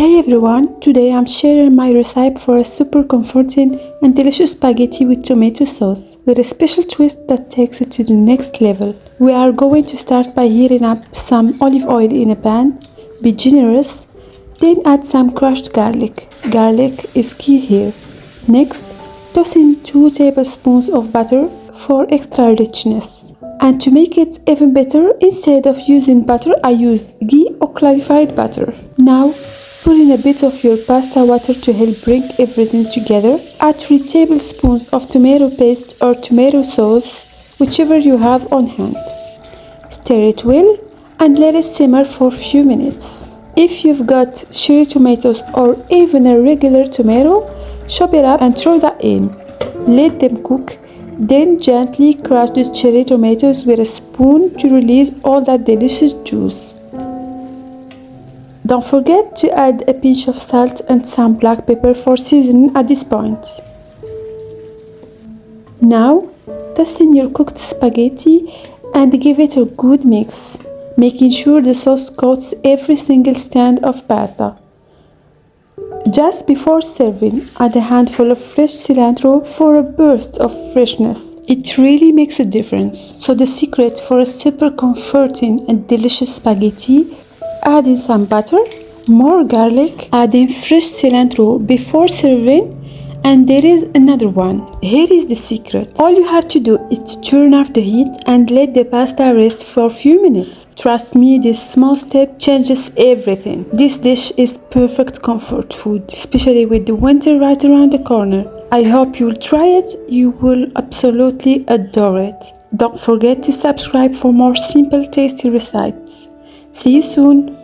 Hey everyone, today I'm sharing my recipe for a super comforting and delicious spaghetti with tomato sauce with a special twist that takes it to the next level. We are going to start by heating up some olive oil in a pan. Be generous, then add some crushed garlic. Garlic is key here. Next, toss in 2 tablespoons of butter for extra richness. And to make it even better, instead of using butter, I use ghee or clarified butter. Now, put in a bit of your pasta water to help bring everything together. Add 3 tablespoons of tomato paste or tomato sauce, whichever you have on hand. Stir it well and let it simmer for a few minutes. If you've got cherry tomatoes or even a regular tomato, chop it up and throw that in. Let them cook. Then gently crush the cherry tomatoes with a spoon to release all that delicious juice. Don't forget to add a pinch of salt and some black pepper for seasoning at this point. Now, toss in your cooked spaghetti and give it a good mix, making sure the sauce coats every single stand of pasta. Just before serving, add a handful of fresh cilantro for a burst of freshness. It really makes a difference. So the secret for a super comforting and delicious spaghetti: add in some butter, more garlic, add in fresh cilantro before serving, and there is another one. Here is the secret. All you have to do is to turn off the heat and let the pasta rest for a few minutes. Trust me, this small step changes everything. This dish is perfect comfort food, especially with the winter right around the corner. I hope you'll try it. You will absolutely adore it. Don't forget to subscribe for more simple, tasty recipes. See you soon.